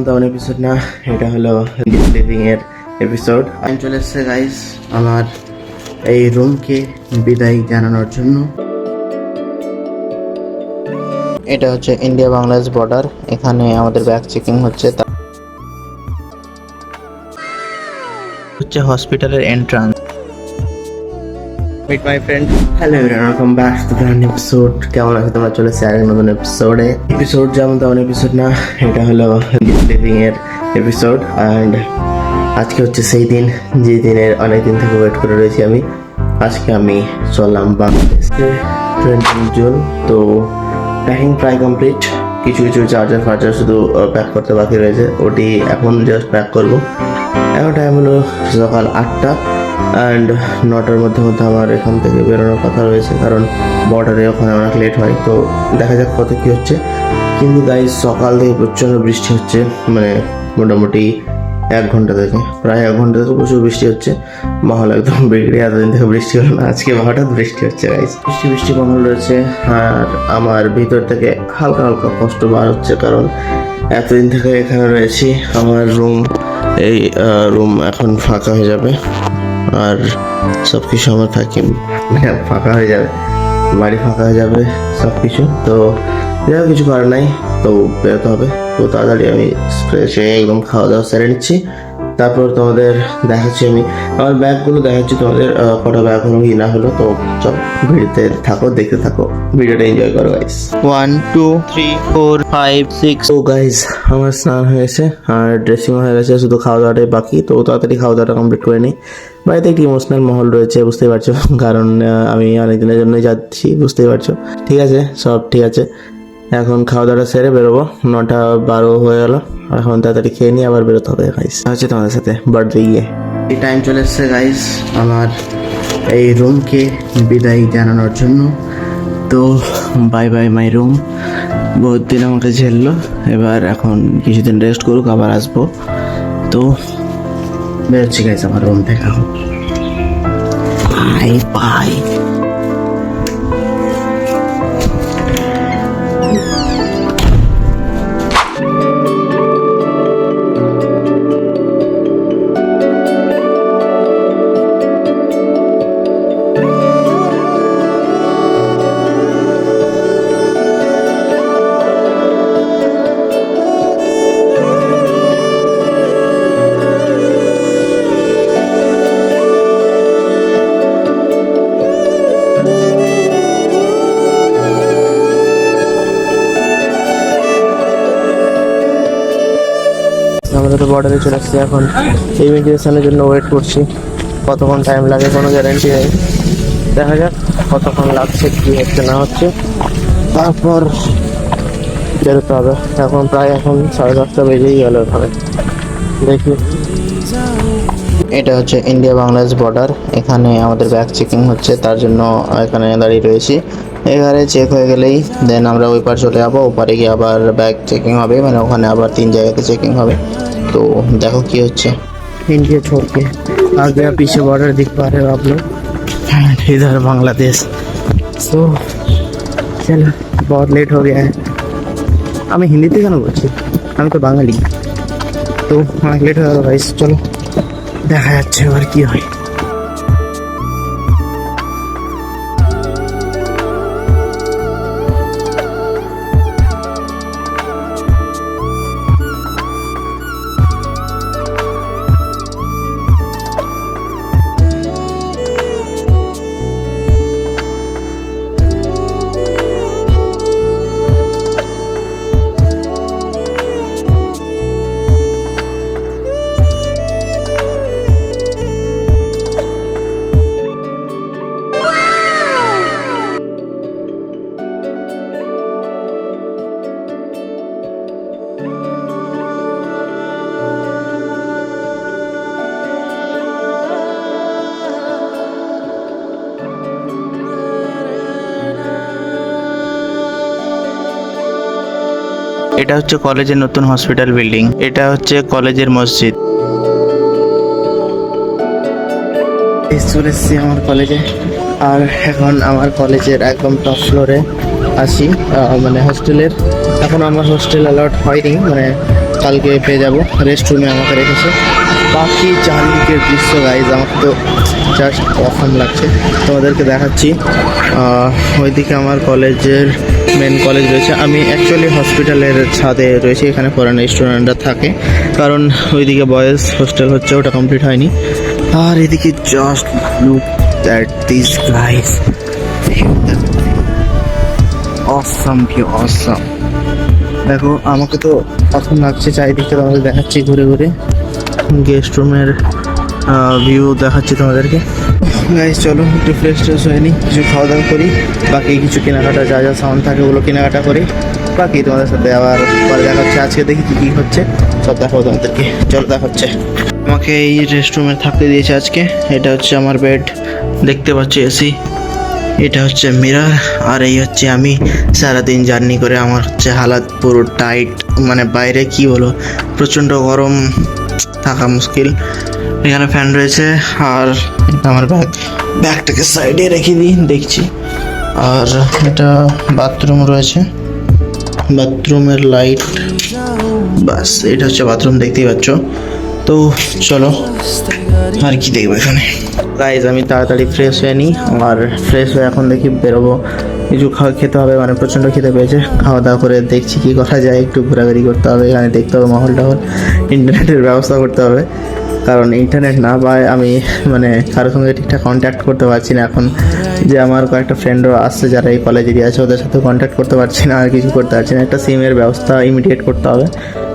তেমন এপিসোড না, এটা হলো লিভিং এর এপিসোড। আমি চলে এসেছে গাইস আমার এই রুমকে বিদায় জানানোর জন্য। এটা হচ্ছে ইন্ডিয়া বাংলাদেশ বর্ডার, এখানে আমাদের ব্যাগ চেকিং হচ্ছে। হচ্ছে হসপিটালের entrance. Meet my friend, hello everyone, welcome back to the new episode. কেমন আছো তোমরা? চলে এসেছি আরেক নতুন এপিসোড যেমন তেমন এপিসোড না, এটা হলো লিভিং এর এপিসোড। অ্যান্ড আজকে হচ্ছে সেই দিন যে দিনের অনেকদিন থেকে ওয়েট করে রয়েছি আমি। আজকে আমি চললাম বাংলাদেশে 20 জুন। তো প্যাকিং প্রায় কমপ্লিট, কিছু কিছু চার্জার ফার্জার শুধু প্যাক করতে বাকি রয়েছে, ওটি এখন জাস্ট প্যাক করবো। এখন টাইম হলো সকাল 8টা অ্যান্ড 9টার মধ্যে আমার এখান থেকে বেরোনোর কথা রয়েছে, কারণ বর্ডারে ওখানে অনেক লেট হয়। তো দেখা যাক কত কী হচ্ছে। কিন্তু গাইজ সকাল থেকে প্রচণ্ড বৃষ্টি হচ্ছে, মানে মোটামুটি 1 ঘন্টা থেকে, প্রায় 1 ঘন্টা থেকে প্রচুর বৃষ্টি হচ্ছে। মাহল একদম বিগড়ে, এতদিন থেকে বৃষ্টি হলো না, আজকে হঠাৎ বৃষ্টি হচ্ছে গাইজ। বৃষ্টি মাহল রয়েছে আর আমার ভিতর থেকে হালকা হালকা কষ্ট বার হচ্ছে, কারণ এতদিন থেকে এখানে রয়েছি। আমার এই রুম এখন ফাঁকা হয়ে যাবে আর সব কিছু আমার ফাঁকা হয়ে যাবে, বাড়ি ফাঁকা হয়ে যাবে সব কিছু। তো যাই কিছু করার নাই, তো বেরোতে হবে। তো তাড়াতাড়ি আমি ফ্রেশে একদম খাওয়া দাওয়া সেরে নিচ্ছি, তারপর তোমাদের দেখাচ্ছি আমি আমার ব্যাগগুলো দেখাচ্ছি তোমাদের, কটা ব্যাগ হলো কি না হলো। তো চল ভিডিওতে থাকো, দেখতে থাকো, ভিডিওটা এনজয় করো গাইস। 1 2 3 4 5 6। তো গাইস আমার স্নান হয়ে গেছে আর ড্রেসিং হয়ে গেছে, শুধু খাওয়া দাওয়াটাই বাকি। তো তাড়াতাড়ি খাওয়া দাওয়াটা কমপ্লিট করে নিই। বাড়িতে একটি ইমোশনাল মহল রয়েছে, বুঝতেই পারছো, কারণ আমি অনেকদিনের জন্যই যাচ্ছি, বুঝতেই পারছো। ঠিক আছে, সব ঠিক আছে। এখন খাওয়া দাওয়াটা সেরে বেরোবো, 9টা 12 হয়ে গেল। এখন তাড়াতাড়ি খেয়ে নিয়ে আবার বেরোতে হবে গাইস। হচ্ছে তোমাদের সাথে বার্থডে গিয়ে এই টাইম চলে এসছে গাইস আমার এই রুমকে বিদায় জানানোর জন্য। তো বাই বাই মাই রুম, বহুত দিন আমাকে ঝেললো, এবার এখন কিছুদিন রেস্ট করুক, আবার আসবো। তো বেরোচ্ছি গাইস আমার রুম থেকে। Bye bye. আমরা তো বর্ডারে চলে আসছি, এখন ইমিগ্রেশনের জন্য ওয়েট করছি। কতক্ষণ টাইম লাগে কোনো গ্যারান্টি নেই, দেখা যাক কতক্ষণ লাগছে, কী হচ্ছে না হচ্ছে, তারপর বেরোতে হবে। এখন প্রায় 10:30 বেজেই গেল ওখানে, দেখি। এটা হচ্ছে ইন্ডিয়া বাংলাদেশ বর্ডার, এখানে আমাদের ব্যাগ চেকিং হচ্ছে, তার জন্য এখানে দাঁড়িয়ে রয়েছি। এবারে চেক হয়ে গেলেই দেন আমরা ওই পার চলে যাবো, ওপারে গিয়ে আবার ব্যাগ চেকিং হবে, মানে ওখানে আবার 3 জায়গাতে চেকিং হবে। तो देखो क्या होच्छे। इंडिया छोड़ के आ गया, पीछे बॉर्डर दिख पा रहे हो आप लोग, इधर बांग्लादेश। तो चलो बहुत लेट हो गया है। আমি হিন্দিতে কেন বলছি, আমি তো বাঙালি। তো অনেক লেট হয়ে গেল গাইস, চলো দেখা যাচ্ছে এবার কি হয়। এটা হচ্ছে কলেজের নতুন হসপিটাল বিল্ডিং, এটা হচ্ছে কলেজের মসজিদ। চলে এসেছি আমার কলেজে, আর এখন আমার কলেজের একদম টপ ফ্লোরে আছি, মানে হোস্টেলের। এখন আমার হোস্টেল অ্যালাউড হয়নি, মানে কালকে পেয়ে যাব। রেস্ট রুমে আমাকে রেখেছে। বাকি চারদিকের দৃশ্য গাইজ আমাকে তো জাস্ট অসাম লাগছে, তোমাদেরকে দেখাচ্ছি। ওইদিকে আমার কলেজের মেন কলেজ রয়েছে। আমি অ্যাকচুয়ালি হসপিটালের ছাদে রয়েছে, এখানে ফরেন স্টুডেন্টরা থাকে, কারণ ওইদিকে বয়েজ হোস্টেল হচ্ছে, ওটা কমপ্লিট হয়নি। আর এদিকে just look at these guys. Awesome view, awesome. দেখো আমাকে তো এখন লাগছে, চারিদিকটা তোমাদের দেখাচ্ছি ঘুরে ঘুরে, গেস্ট রুমের ভিউ দেখাচ্ছি তোমাদেরকে। গাইস চলো একটু ফ্রেশ ট্রেশ হয়ে নিই, কিছু খাওয়া দাওয়া করি, বাকি কিছু কেনাকাটা যা যা সামান থাকে ওগুলো কেনাকাটা করি, বাকি তোমাদের সাথে আবার পরে দেখা হচ্ছে। আজকে দেখি কী কী হচ্ছে সব দেখাবো তোমাদেরকে, চলো দেখা হচ্ছে। আমাকে এই রেস্ট রুমে থাকতে দিয়েছে আজকে। এটা হচ্ছে আমার বেড, দেখতে পাচ্ছি এসি, এটা হচ্ছে মিরর, আর এই হচ্ছে আমি সারাদিন জার্নি করে আমার হচ্ছে হালাত পুরো টাইট, মানে বাইরে কি বলো প্রচণ্ড গরম, থাকা মুশকিল। এখানে ফ্যান রয়েছে, আর আমার ব্যাগটাকে সাইডে রেখে দিই দেখছি। আর এটা বাথরুম রয়েছে, বাথরুমের লাইট, বাস এটা হচ্ছে বাথরুম, দেখতেই পাচ্ছ। তো চলো আর কি দেখবো এখানে। গাইজ আমি তাড়াতাড়ি ফ্রেশ হয়ে নিই, আর ফ্রেশ হয়ে এখন দেখি বেরোবো, কিছু খেতে হবে, মানে প্রচণ্ড খেতে পেয়েছে। খাওয়া দাওয়া করে দেখছি কি করা যায়, একটু ঘোরাঘুরি করতে হবে, এখানে দেখতে হবে মহল টহল, ইন্টারনেটের ব্যবস্থা করতে হবে, কারণ ইন্টারনেট না পায় আমি মানে কারোর সঙ্গে ঠিকঠাক কন্ট্যাক্ট করতে পারছি না এখন। যে আমার কয়েকটা ফ্রেন্ডও আসছে যারা এই কলেজেরই আছে, ওদের সাথে কন্ট্যাক্ট করতে পারছি না, আর কিছু করতে পারছি না। একটা সিমের ব্যবস্থা ইমিডিয়েট করতে হবে।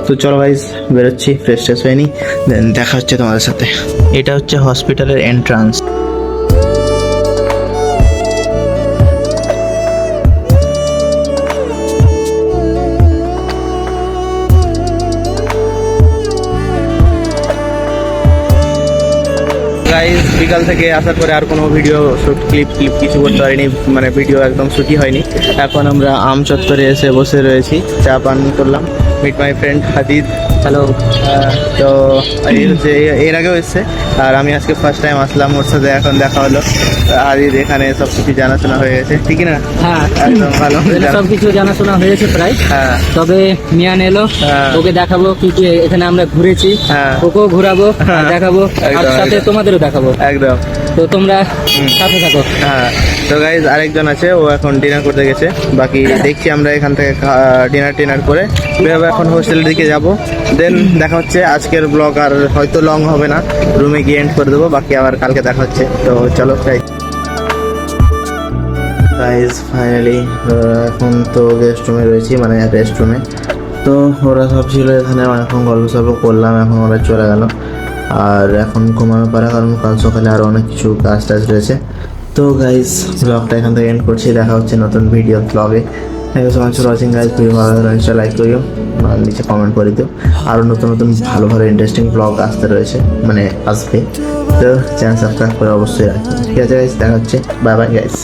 তো চলো গাইজ বেরোচ্ছি, ফ্রেশ ট্রেশ হয়ে নিই, দেন দেখা হচ্ছে তোমাদের সাথে। এটা হচ্ছে হসপিটালের এন্ট্রান্স। গাইজ বিকাল থেকে আসার পরে আর কোনো ভিডিও শ্যুট ক্লিপ কিছু করতে পারিনি, মানে ভিডিও একদম শ্যুটই হয়নি। এখন আমরা আম চত্বরে এসে বসে রয়েছি, চা পান করলাম। Meet my friend Hadid, hello. তো হাদিদ হচ্ছে এর আগেও এসছে, আর আমি আজকে ফার্স্ট টাইম আসলাম ওর সাথে, এখন দেখা হলো। হাদিদ এখানে সব কিছু জানাশোনা হয়ে গেছে, ঠিক না? হ্যাঁ একদম ভালো, সব কিছু জানাশোনা হয়েছে প্রায়। হ্যাঁ তবে মিয়ান এলো, ওকে দেখাবো কি কি এখানে আমরা ঘুরেছি, ওকেও ঘুরাবো, আর দেখাবো, আর সাথে তোমাদেরও দেখাবো একদম। তো তোমরা সাথে থাকো। হ্যাঁ তো গাইজ আরেকজন আছে, ও এখন ডিনার করতে গেছে। বাকি দেখছি আমরা এখান থেকে ডিনার করে বেরোবো, এখন হোস্টেলের দিকে যাব। দেন দেখা হচ্ছে। আজকের ব্লগ আর হয়তো লং হবে না, রুমে গিয়ে এন্ড করে দেবো, বাকি আবার কালকে দেখা হচ্ছে। তো চলো গাইজ ফাইনালি এখন তো গেস্ট রুমে রয়েছি, মানে রেস্ট রুমে। তো ওরা সব ছিল এখানে, এখন গল্প সল্প করলাম, এখন ওরা চলে গেল। আর এখন ঘুমানো পারা, কারণ কাল সকালে আরও অনেক কিছু কাজ টাজ রয়েছে। তো গাইজ ব্লগটা এখান থেকে এন্ড করছি, দেখা হচ্ছে নতুন ভিডিও ব্লগে। Thank you so much for watching guys. Video ভালো লাগলে নিশ্চয়ই লাইক করিও, নিচে কমেন্ট করে দিও। আরও নতুন ভালো ইন্টারেস্টিং ব্লগ আসতে রয়েছে, মানে আসবে। তো চ্যানেল সাবস্ক্রাইব করে অবশ্যই রাখবেন, ঠিক আছে গাইজ? দেখা হচ্ছে, বাই বাই গাইজ।